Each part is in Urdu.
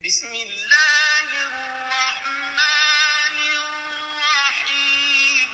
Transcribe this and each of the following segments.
بسم اللہ الرحمن الرحیم۔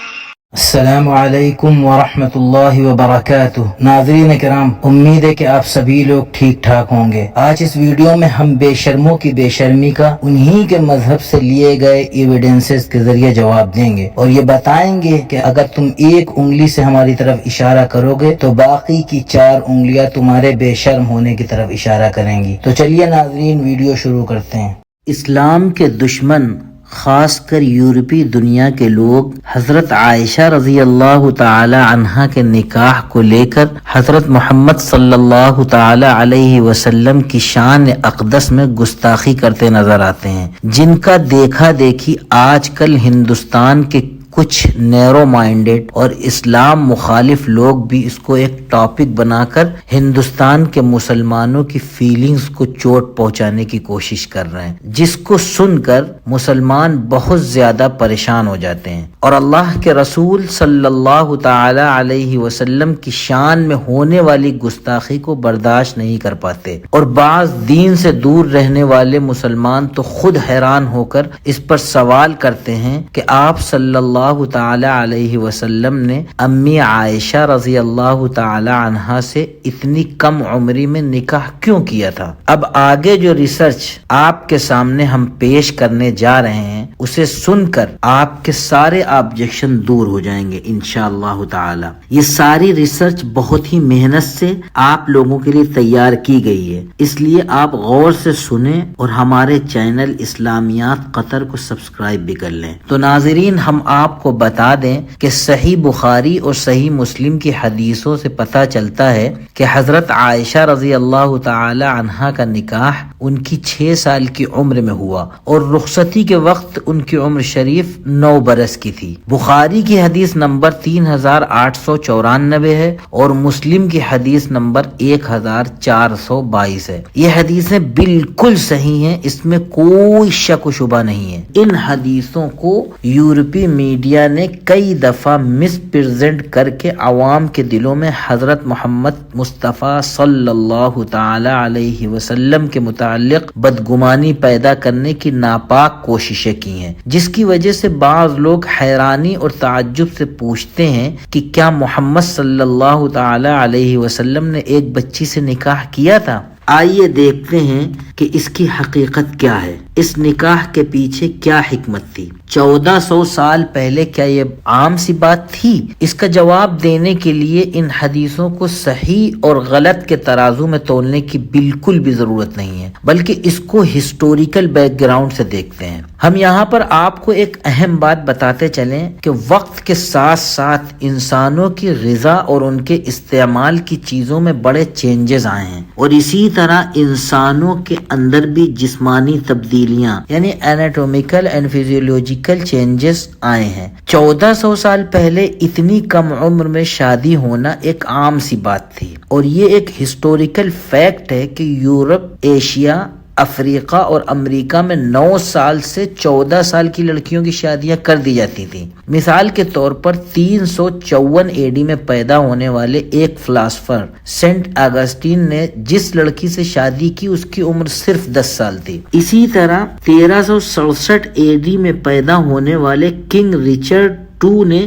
السلام علیکم ورحمۃ اللہ وبرکاتہ۔ ناظرین کرام، امید ہے کہ آپ سبھی لوگ ٹھیک ٹھاک ہوں گے۔ آج اس ویڈیو میں ہم بے شرموں کی بے شرمی کا انہی کے مذہب سے لیے گئے ایویڈنسز کے ذریعے جواب دیں گے اور یہ بتائیں گے کہ اگر تم ایک انگلی سے ہماری طرف اشارہ کرو گے تو باقی کی 4 انگلیاں تمہارے بے شرم ہونے کی طرف اشارہ کریں گی۔ تو چلیے ناظرین، ویڈیو شروع کرتے ہیں۔ اسلام کے دشمن، خاص کر یورپی دنیا کے لوگ، حضرت عائشہ رضی اللہ تعالی عنہا کے نکاح کو لے کر حضرت محمد صلی اللہ تعالی علیہ وسلم کی شان اقدس میں گستاخی کرتے نظر آتے ہیں، جن کا دیکھا دیکھی آج کل ہندوستان کے کچھ نیرو مائنڈڈ اور اسلام مخالف لوگ بھی اس کو ایک ٹاپک بنا کر ہندوستان کے مسلمانوں کی فیلنگز کو چوٹ پہنچانے کی کوشش کر رہے ہیں، جس کو سن کر مسلمان بہت زیادہ پریشان ہو جاتے ہیں اور اللہ کے رسول صلی اللہ تعالی علیہ وسلم کی شان میں ہونے والی گستاخی کو برداشت نہیں کر پاتے، اور بعض دین سے دور رہنے والے مسلمان تو خود حیران ہو کر اس پر سوال کرتے ہیں کہ آپ صلی اللہ تعالی علیہ وسلم نے امی عائشہ رضی اللہ تعالی عنہا سے اتنی کم عمری میں نکاح کیوں کیا تھا۔ اب آگے جو ریسرچ آپ کے سامنے ہم پیش کرنے جا رہے ہیں اسے سن کر آپ کے سارے آبجیکشن دور ہو جائیں گے انشاءاللہ تعالی۔ یہ ساری ریسرچ بہت ہی محنت سے آپ لوگوں کے لیے تیار کی گئی ہے، اس لیے آپ غور سے سنیں اور ہمارے چینل اسلامیات قطر کو سبسکرائب بھی کر لیں۔ تو ناظرین، ہم آپ کو بتا دیں کہ صحیح بخاری اور صحیح مسلم کی حدیثوں سے پتہ چلتا ہے کہ حضرت عائشہ رضی اللہ تعالی عنہا کا نکاح ان کی 6 سال کی عمر میں ہوا اور رخصتی کے وقت ان کی عمر شریف 9 برس کی تھی۔ بخاری کی حدیث نمبر 3894 ہے اور مسلم کی حدیث نمبر 1422 ہے۔ یہ حدیثیں بالکل صحیح ہیں، اس میں کوئی شک و شبہ نہیں ہے۔ ان حدیثوں کو یورپی میڈیا نے کئی دفعہ مس پریزنٹ کر کے عوام کے دلوں میں حضرت محمد مصطفیٰ صلی اللہ تعالی علیہ وسلم کے متعلق بدگمانی پیدا کرنے کی ناپاک کوششیں کی ہیں، جس کی وجہ سے بعض لوگ حیرانی اور تعجب سے پوچھتے ہیں کہ کیا محمد صلی اللہ تعالی علیہ وسلم نے ایک بچی سے نکاح کیا تھا؟ آئیے دیکھتے ہیں کہ اس کی حقیقت کیا ہے، اس نکاح کے پیچھے کیا حکمت تھی۔ 1400 سال پہلے کیا یہ عام سی بات تھی؟ اس کا جواب دینے کے لیے ان حدیثوں کو صحیح اور غلط کے ترازو میں تولنے کی بالکل بھی ضرورت نہیں ہے، بلکہ اس کو ہسٹوریکل بیک گراؤنڈ سے دیکھتے ہیں۔ ہم یہاں پر آپ کو ایک اہم بات بتاتے چلیں کہ وقت کے ساتھ ساتھ انسانوں کی غذا اور ان کے استعمال کی چیزوں میں بڑے چینجز آئے ہیں، اور اسی طرح انسانوں کے اندر بھی جسمانی تبدیلیاں یعنی انیٹومیکل اینڈ فزیولوجیکل چینجز آئے ہیں۔ 1400 سال پہلے اتنی کم عمر میں شادی ہونا ایک عام سی بات تھی، اور یہ ایک ہسٹوریکل فیکٹ ہے کہ یورپ، ایشیا، افریقہ اور امریکہ میں 9 سال سے 14 سال کی لڑکیوں کی شادیاں کر دی جاتی تھیں۔ مثال کے طور پر 354 AD میں پیدا ہونے والے ایک فلاسفر سینٹ اگسٹین نے جس لڑکی سے شادی کی اس کی عمر صرف 10 سال تھی۔ اسی طرح 1367 AD میں پیدا ہونے والے کنگ رچرڈ II نے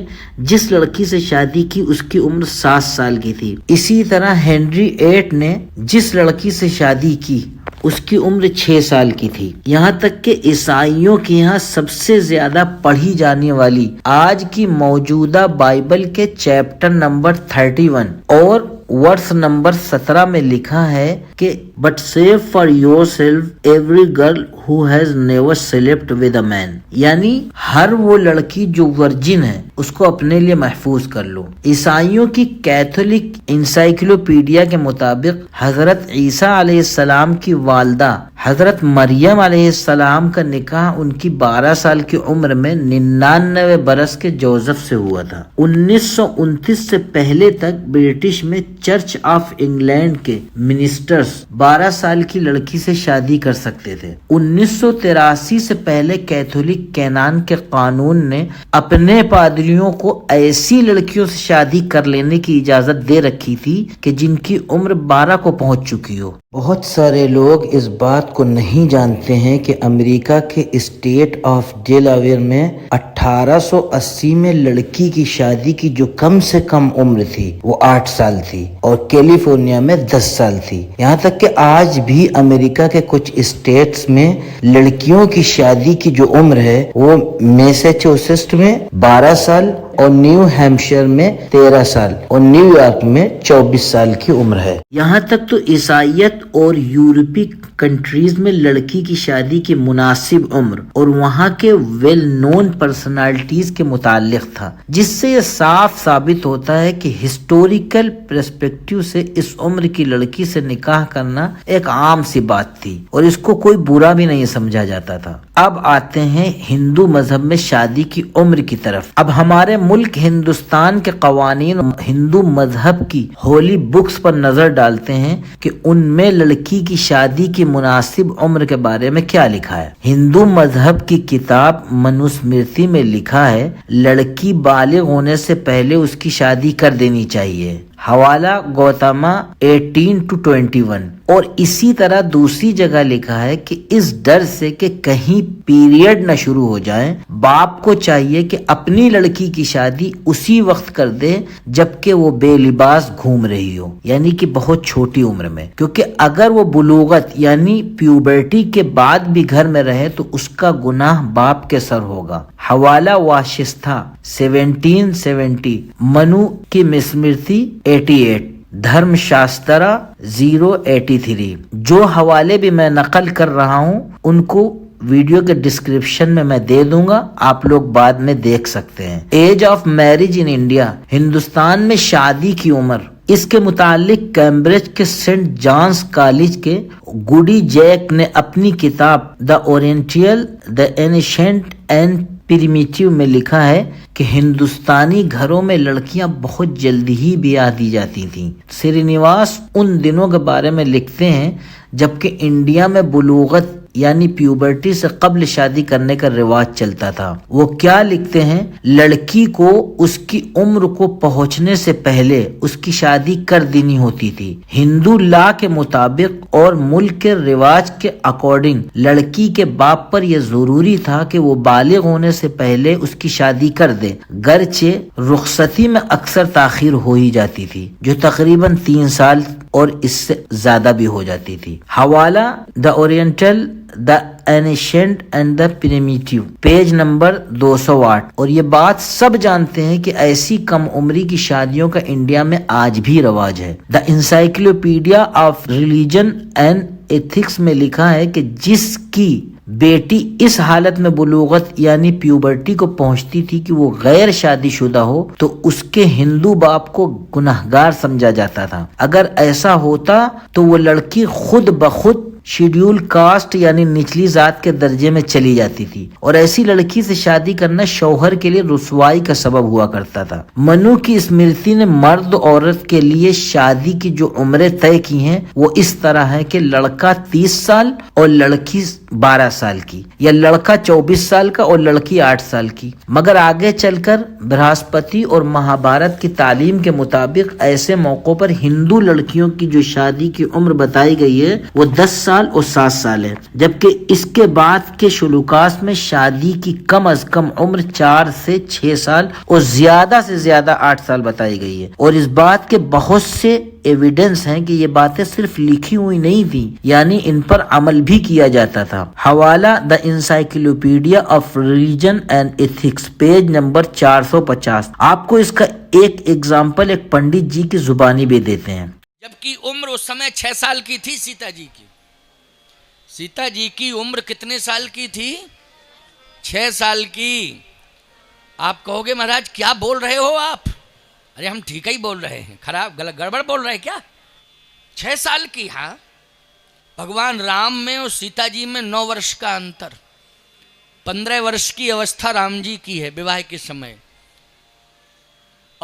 جس لڑکی سے شادی کی اس کی عمر 7 سال کی تھی۔ اسی طرح ہنری VIII نے جس لڑکی سے شادی کی اس کی عمر 6 سال کی تھی۔ یہاں تک کہ عیسائیوں کے یہاں سب سے زیادہ پڑھی جانے والی آج کی موجودہ بائبل کے چیپٹر نمبر 31 اور ورس نمبر 17 میں لکھا ہے کہ but save for your self every girl who has never slept with a man، یعنی ہر وہ لڑکی جو ورجن ہے اس کو اپنے لیے محفوظ کر لو۔ عیسائیوں کی کیتھولک انسائکلوپیڈیا کے مطابق حضرت عیسیٰ علیہ السلام کی والدہ حضرت مریم علیہ السلام کا نکاح ان کی 12 سال کی عمر میں 99 برس کے جوزف سے ہوا تھا۔ 1929 سے پہلے تک برٹش میں چرچ آف انگلینڈ کے منسٹرز 12 سال کی لڑکی سے شادی کر سکتے تھے۔ 1983 سے پہلے کیتھولک کینان کے قانون نے اپنے پادریوں کو ایسی لڑکیوں سے شادی کر لینے کی اجازت دے رکھی تھی کہ جن کی عمر 12 کو پہنچ چکی ہو۔ بہت سارے لوگ اس بات کو نہیں جانتے ہیں کہ امریکہ کے اسٹیٹ آف ڈیلاویئر میں 1880 میں لڑکی کی شادی کی جو کم سے کم عمر تھی وہ 8 سال تھی اور کیلیفورنیا میں 10 سال تھی. یہاں تک کہ آج بھی امریکہ کے کچھ اسٹیٹس میں لڑکیوں کی شادی کی جو عمر ہے وہ میساچوسیٹس میں 12 سال اور نیو ہیمپشائر میں 13 سال اور نیو یارک میں 24 سال کی عمر ہے. یہاں تک تو عیسائیت اور یورپی کنٹریز میں لڑکی کی شادی کی مناسب عمر اور وہاں کے ویل نون پرسنالٹیز کے متعلق تھا، جس سے یہ صاف ثابت ہوتا ہے کہ ہسٹوریکل پرسپیکٹیو سے اس عمر کی لڑکی سے نکاح کرنا ایک عام سی بات تھی اور اس کو کوئی برا بھی نہیں سمجھا جاتا تھا. اب آتے ہیں ہندو مذہب میں شادی کی عمر کی طرف. اب ہمارے ملک ہندوستان کے قوانین ہندو مذہب کی ہولی بکس پر نظر ڈالتے ہیں کہ ان میں لڑکی کی شادی کی مناسب عمر کے بارے میں کیا لکھا ہے. ہندو مذہب کی کتاب منوسمرتی میں لکھا ہے لڑکی بالغ ہونے سے پہلے اس کی شادی کر دینی چاہیے. حوالہ گوتما 18-21. اور اسی طرح دوسری جگہ لکھا ہے کہ اس ڈر سے کہ کہیں پیریڈ نہ شروع ہو جائیں باپ کو چاہیے کہ اپنی لڑکی کی شادی اسی وقت کر دے جبکہ وہ بے لباس گھوم رہی ہو، یعنی کہ بہت چھوٹی عمر میں، کیونکہ اگر وہ بلوغت یعنی پیوبرٹی کے بعد بھی گھر میں رہے تو اس کا گناہ باپ کے سر ہوگا. حوالہ واشستھا 1770. منو کی مسمرتی 88. دھرم شاسترا 083. جو حوالے بھی میں نقل کر رہا ہوں ان کو ویڈیو کے ڈسکرپشن میں دے دوں گا، آپ لوگ بعد میں دیکھ سکتے ہیں. Age of marriage in India, Hindustan میں شادی کی عمر، اس کے متعلق کیمبرج کے سینٹ جانس کالج کے گوڈی جیک نے اپنی کتاب دا Oriental the ancient and primitive میں لکھا ہے کہ ہندوستانی گھروں میں لڑکیاں بہت جلدی ہی بیاہ دی جاتی تھیں. سرینیواس ان دنوں کے بارے میں لکھتے ہیں جبکہ انڈیا میں بلوغت یعنی پیوبرٹی سے قبل شادی کرنے کا رواج چلتا تھا. وہ کیا لکھتے ہیں؟ لڑکی کو اس کی عمر کو پہنچنے سے پہلے اس کی شادی کر دینی ہوتی تھی. ہندو لا کے مطابق اور ملک کے رواج کے اکارڈنگ لڑکی کے باپ پر یہ ضروری تھا کہ وہ بالغ ہونے سے پہلے اس کی شادی کر دے، گرچہ رخصتی میں اکثر تاخیر ہو ہی جاتی تھی جو تقریباً 3 سال اور اس سے زیادہ بھی ہو جاتی تھی. حوالہ the oriental the ancient and the primitive, page number 208. اور یہ بات سب جانتے ہیں کہ ایسی کم عمری کی شادیوں کا انڈیا میں آج بھی رواج ہے. The encyclopedia of religion and ethics میں لکھا ہے کہ جس کی بیٹی اس حالت میں بلوغت یعنی پیوبرٹی کو پہنچتی تھی کہ وہ غیر شادی شدہ ہو تو اس کے ہندو باپ کو گنہگار سمجھا جاتا تھا. اگر ایسا ہوتا تو وہ لڑکی خود بخود شیڈیول کاسٹ یعنی نچلی ذات کے درجے میں چلی جاتی تھی اور ایسی لڑکی سے شادی کرنا شوہر کے لیے رسوائی کا سبب ہوا کرتا تھا. منو کی اسمرتی نے مرد عورت کے لیے شادی کی جو عمریں طے کی ہیں وہ اس طرح ہے کہ لڑکا 30 سال اور لڑکی 12 سال کی، یا لڑکا 24 سال کا اور لڑکی 8 سال کی. مگر آگے چل کر برہسپتی اور مہابھارت کی تعلیم کے مطابق ایسے موقعوں پر ہندو لڑکیوں کی جو شادی کی عمر بتائی گئی ہے وہ 10 سال اور 7 سال ہے، جبکہ اس کے بعد کے شلوکاس میں شادی کی کم از کم عمر 4 سے 6 سال اور زیادہ سے زیادہ 8 سال بتائی گئی ہے. اور اس بات کے بہت سے ایویڈنس ہیں کہ یہ باتیں صرف لکھی ہوئی نہیں تھیں، یعنی ان پر عمل بھی کیا جاتا تھا. حوالہ the encyclopedia of religion and ethics, page number 450. آپ کو اس کا ایک ایگزامپل ایک پنڈت جی کی زبانی بھی دیتے ہیں. جبکہ عمر اس سمے 6 سال کی تھی سیتا جی کی. سیتا جی کی عمر کتنے سال کی تھی؟ 6 سال کی. آپ کہو گے مہاراج کیا بول رہے ہو آپ؟ ارے ہم ٹھیک ہی بول رہے ہیں، خراب گڑبڑ بول رہے ہیں کیا؟ 6 سال کی. ہاں، بھگوان رام میں اور سیتا جی میں 9 ورش کا انتر. 15 ورش کی اوستھا رام جی کی ہے وواہ کے سمے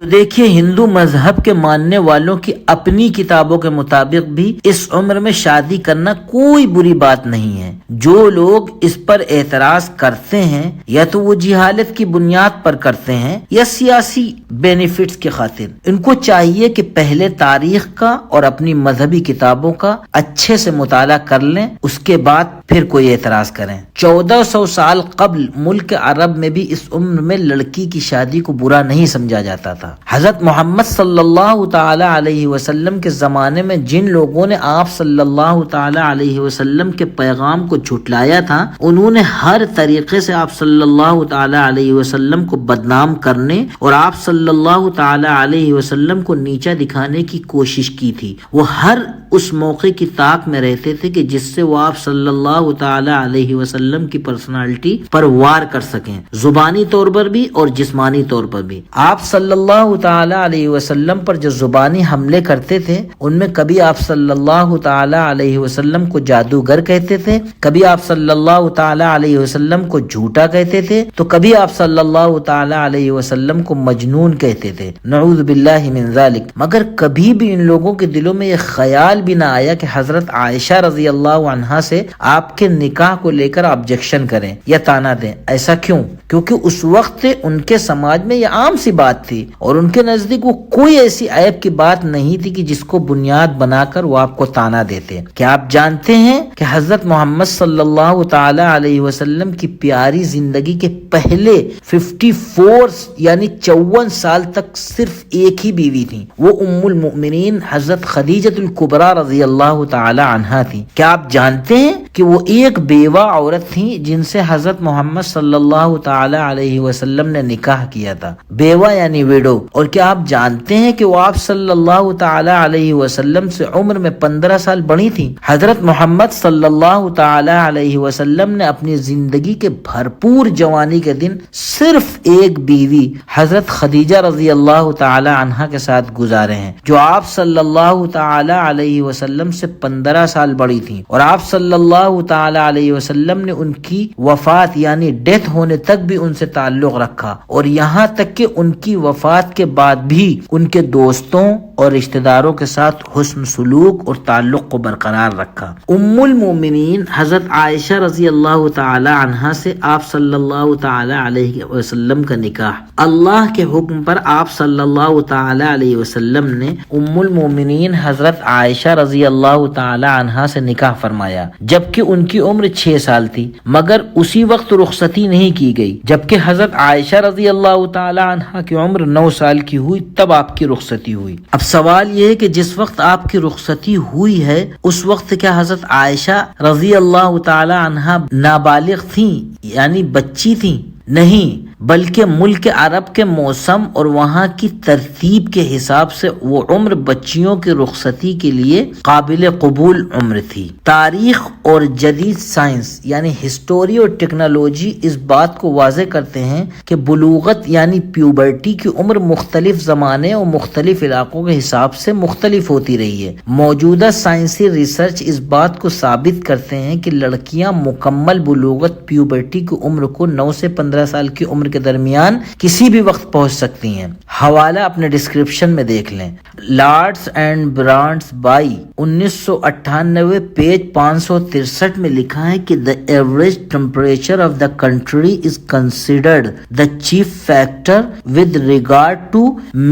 تو دیکھیے ہندو مذہب کے ماننے والوں کی اپنی کتابوں کے مطابق بھی اس عمر میں شادی کرنا کوئی بری بات نہیں ہے۔ جو لوگ اس پر اعتراض کرتے ہیں یا تو وہ جہالت کی بنیاد پر کرتے ہیں یا سیاسی بینیفٹس کی خاطر، ان کو چاہیے کہ پہلے تاریخ کا اور اپنی مذہبی کتابوں کا اچھے سے مطالعہ کر لیں، اس کے بعد پھر کوئی اعتراض کریں۔ 1400 سال قبل ملک عرب میں بھی اس عمر میں لڑکی کی شادی کو برا نہیں سمجھا جاتا تھا۔ حضرت محمد صلی اللہ تعالی علیہ وسلم کے زمانے میں جن لوگوں نے آپ صلی اللہ تعالی علیہ وسلم کے پیغام کو جھٹلایا تھا، انہوں نے ہر طریقے سے آپ صلی اللہ تعالی علیہ وسلم کو بدنام کرنے اور آپ صلی اللہ تعالی علیہ وسلم کو نیچا دکھانے کی کوشش کی تھی۔ وہ ہر اس موقع کی طاق میں رہتے تھے کہ جس سے وہ آپ صلی اللہ تعالی علیہ وسلم کی پرسنالٹی پر وار کر سکیں، زبانی طور پر بھی اور جسمانی طور پر بھی۔ آپ صلی اللہ تعالی علیہ وسلم پر جو زبانی حملے کرتے تھے، ان میں کبھی آپ صلی اللہ تعالی علیہ وسلم کو جادوگر کہتے تھے، کبھی آپ صلی اللہ تعالی علیہ وسلم کو جھوٹا کہتے تھے، تو کبھی آپ صلی اللہ تعالی علیہ وسلم کو مجنون کہتے تھے، نعوذ باللہ من ذالک۔ مگر کبھی بھی ان لوگوں کے دلوں میں یہ خیال بھی نہ آیا کہ حضرت عائشہ رضی اللہ عنہا سے آپ کے نکاح کو لے کر آبجیکشن کریں یا تانا دیں۔ ایسا کیوں؟ کیونکہ اس وقت ان کے سماج میں یہ عام سی بات تھی اور ان کے نزدیک وہ کوئی ایسی عیب کی بات نہیں تھی کہ جس کو بنیاد بنا کر وہ آپ کو تانا دیتے۔ کیا آپ جانتے ہیں کہ حضرت محمد صلی اللہ تعالی علیہ وسلم کی پیاری زندگی کے پہلے 54 یعنی 54 سال تک صرف ایک ہی بیوی تھی، وہ ام المؤمنین حضرت خدیجہ الکبریٰ رضی اللہ تعالی عنہا تھی۔ کیا آپ جانتے ہیں کہ وہ ایک بیوہ عورت تھی جن سے حضرت محمد صلی اللہ تعالی علیہ وسلم نے نکاح کیا تھا، بیوہ یعنی ویڈو۔ اور کیا آپ جانتے ہیں کہ وہ آپ صلی اللہ تعالی علیہ وسلم سے عمر میں 15 سال بڑی تھی؟ حضرت محمد صلی اللہ تعالی علیہ وسلم نے اپنی زندگی کے بھرپور جوانی کے دن صرف ایک بیوی حضرت خدیجہ رضی اللہ تعالی عنہا کے ساتھ گزارے ہیں، جو آپ صلی اللہ تعالی علیہ وسلم سے 15 سال بڑی تھی، اور آپ صلی اللہ تعالی علیہ وسلم نے ان کی وفات یعنی ڈیتھ ہونے تک بھی ان سے تعلق رکھا، اور یہاں تک کہ ان کی وفات کے بعد بھی ان کے دوستوں اور رشتہ داروں کے ساتھ حسن سلوک اور تعلق کو برقرار رکھا۔ ام المومنین حضرت عائشہ رضی اللہ تعالی عنہا سے آپ صلی اللہ تعالی علیہ وسلم کا نکاح، اللہ کے حکم پر آپ صلی اللہ تعالی علیہ وسلم نے ام المومنین حضرت عائشہ رضی اللہ تعالی عنہا سے نکاح فرمایا، جبکہ ان کی عمر 6 سال تھی، مگر اسی وقت رخصتی نہیں کی گئی، جبکہ حضرت عائشہ رضی اللہ تعالی عنہا کی عمر 9 سال کی ہوئی تب آپ کی رخصتی ہوئی۔ اب سوال یہ ہے کہ جس وقت آپ کی رخصتی ہوئی ہے اس وقت کیا حضرت عائشہ رضی اللہ تعالی عنہا نابالغ تھیں یعنی بچی تھیں؟ نہیں، بلکہ ملک عرب کے موسم اور وہاں کی ترتیب کے حساب سے وہ عمر بچیوں کی رخصتی کے لیے قابل قبول عمر تھی۔ تاریخ اور جدید سائنس یعنی ہسٹوری اور ٹیکنالوجی اس بات کو واضح کرتے ہیں کہ بلوغت یعنی پیوبرٹی کی عمر مختلف زمانے اور مختلف علاقوں کے حساب سے مختلف ہوتی رہی ہے۔ موجودہ سائنسی ریسرچ اس بات کو ثابت کرتے ہیں کہ لڑکیاں مکمل بلوغت پیوبرٹی کی عمر کو 9 سے 15 سال کی عمر کے درمیان کسی بھی وقت پہنچ سکتی ہیں۔ حوالہ اپنے ڈسکرپشن میں دیکھ لیں۔ Lords and brands by 1998 page 563 میں لکھا ہے کہ the average temperature of the country is considered the chief factor with regard to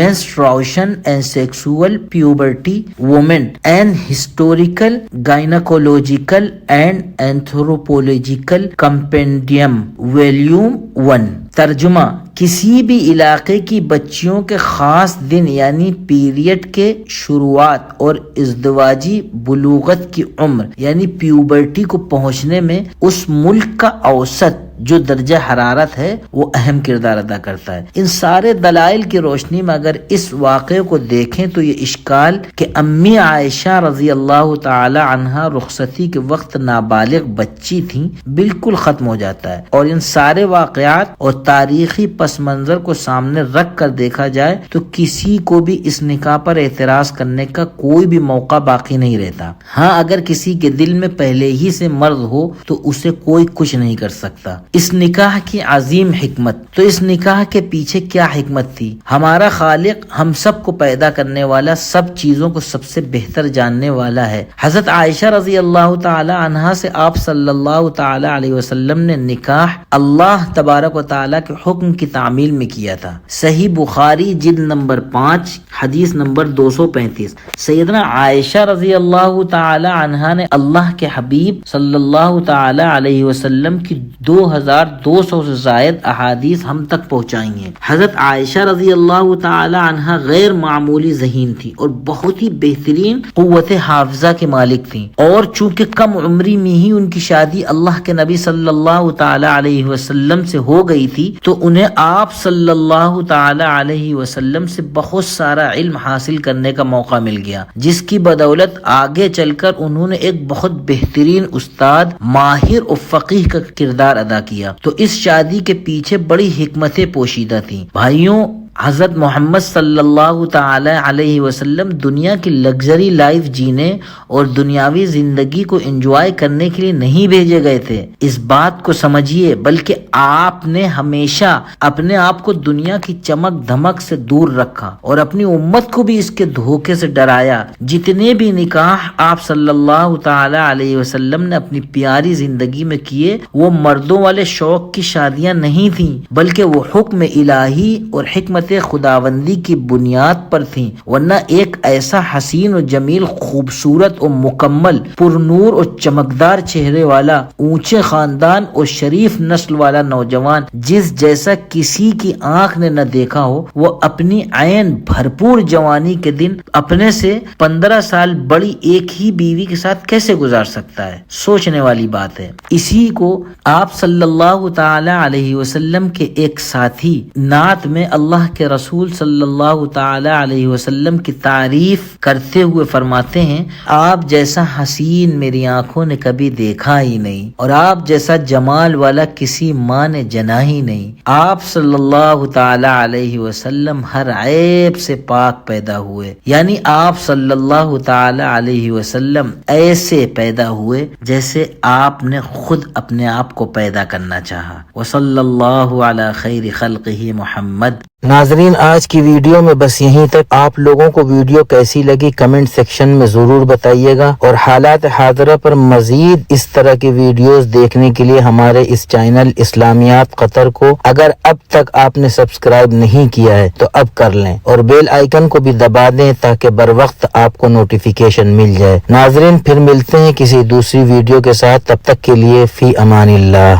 menstruation and sexual puberty women and historical gynecological and anthropological compendium volume 1۔ ترجمہ: کسی بھی علاقے کی بچیوں کے خاص دن یعنی پیریڈ کے شروعات اور ازدواجی بلوغت کی عمر یعنی پیوبرٹی کو پہنچنے میں اس ملک کا اوسط جو درجہ حرارت ہے وہ اہم کردار ادا کرتا ہے۔ ان سارے دلائل کی روشنی میں اگر اس واقعے کو دیکھیں تو یہ اشکال کہ امی عائشہ رضی اللہ تعالی عنہا رخصتی کے وقت نابالغ بچی تھیں بالکل ختم ہو جاتا ہے، اور ان سارے واقعات اور تاریخی پس پس منظر کو سامنے رکھ کر دیکھا جائے تو کسی کو بھی اس نکاح پر اعتراض کرنے کا کوئی بھی موقع باقی نہیں رہتا۔ ہاں اگر کسی کے دل میں پہلے ہی سے مرض ہو تو اسے کوئی کچھ نہیں کر سکتا۔ اس نکاح کی عظیم حکمت، تو اس نکاح کے پیچھے کیا حکمت تھی؟ ہمارا خالق ہم سب کو پیدا کرنے والا، سب چیزوں کو سب سے بہتر جاننے والا ہے۔ حضرت عائشہ رضی اللہ تعالی عنہا سے آپ صلی اللہ تعالی علیہ وسلم نے نکاح اللہ تبارک و تعالی کے حکم کی تعمیل میں کیا تھا۔ صحیح بخاری جلد نمبر 5 حدیث نمبر 235، سیدنا عائشہ رضی اللہ تعالی عنہا نے اللہ کے حبیب صلی اللہ تعالی علیہ وسلم کی 2200 سے زائد احادیث ہم تک پہنچائی ہیں۔ حضرت عائشہ رضی اللہ تعالی عنہا غیر معمولی ذہین تھی اور بہت ہی بہترین قوت حافظہ کے مالک تھیں، اور چونکہ کم عمری میں ہی ان کی شادی اللہ کے نبی صلی اللہ تعالی علیہ وسلم سے ہو گئی تھی، تو انہیں آپ صلی اللہ تعالی علیہ وسلم سے بہت سارا علم حاصل کرنے کا موقع مل گیا، جس کی بدولت آگے چل کر انہوں نے ایک بہت بہترین استاد، ماہر اور فقیہ کا کردار ادا کیا۔ تو اس شادی کے پیچھے بڑی حکمتیں پوشیدہ تھیں۔ بھائیوں، حضرت محمد صلی اللہ تعالی علیہ وسلم دنیا کی لگژری لائف جینے اور دنیاوی زندگی کو انجوائے کرنے کے لیے نہیں بھیجے گئے تھے، اس بات کو سمجھیے، بلکہ آپ نے ہمیشہ اپنے آپ کو دنیا کی چمک دھمک سے دور رکھا اور اپنی امت کو بھی اس کے دھوکے سے ڈرایا۔ جتنے بھی نکاح آپ صلی اللہ تعالی علیہ وسلم نے اپنی پیاری زندگی میں کیے، وہ مردوں والے شوق کی شادیاں نہیں تھیں، بلکہ وہ حکم الہی اور حکمت خداوندی کی بنیاد پر تھیں، ورنہ ایک ایسا حسین و جمیل، خوبصورت اور مکمل، پر نور اور چمکدار چہرے والا، اونچے خاندان اور شریف نسل والا نوجوان جس جیسا کسی کی آنکھ نے نہ دیکھا ہو، وہ اپنی عین بھرپور جوانی کے دن اپنے سے 15 سال بڑی ایک ہی بیوی کے ساتھ کیسے گزار سکتا ہے؟ سوچنے والی بات ہے۔ اسی کو آپ صلی اللہ تعالی علیہ وسلم کے ایک ساتھی نعت میں اللہ کے رسول صلی اللہ تعالی علیہ وسلم کی تعریف کرتے ہوئے فرماتے ہیں، آپ جیسا حسین میری آنکھوں نے کبھی دیکھا ہی نہیں، اور آپ جیسا جمال والا کسی ماں نے جنا ہی نہیں۔ آپ صلی اللہ تعالی علیہ وسلم ہر عیب سے پاک پیدا ہوئے، یعنی آپ صلی اللہ تعالی علیہ وسلم ایسے پیدا ہوئے جیسے آپ نے خود اپنے آپ کو پیدا کرنا چاہا۔ وصلی اللہ علی خیر خلقہ محمد۔ ناظرین، آج کی ویڈیو میں بس یہیں تک۔ آپ لوگوں کو ویڈیو کیسی لگی کمنٹ سیکشن میں ضرور بتائیے گا، اور حالات حاضرہ پر مزید اس طرح کی ویڈیوز دیکھنے کے لیے ہمارے اس چینل اسلامیات قطر کو اگر اب تک آپ نے سبسکرائب نہیں کیا ہے تو اب کر لیں، اور بیل آئیکن کو بھی دبا دیں تاکہ بر وقت آپ کو نوٹیفیکیشن مل جائے۔ ناظرین، پھر ملتے ہیں کسی دوسری ویڈیو کے ساتھ، تب تک کے لیے فی امان اللہ۔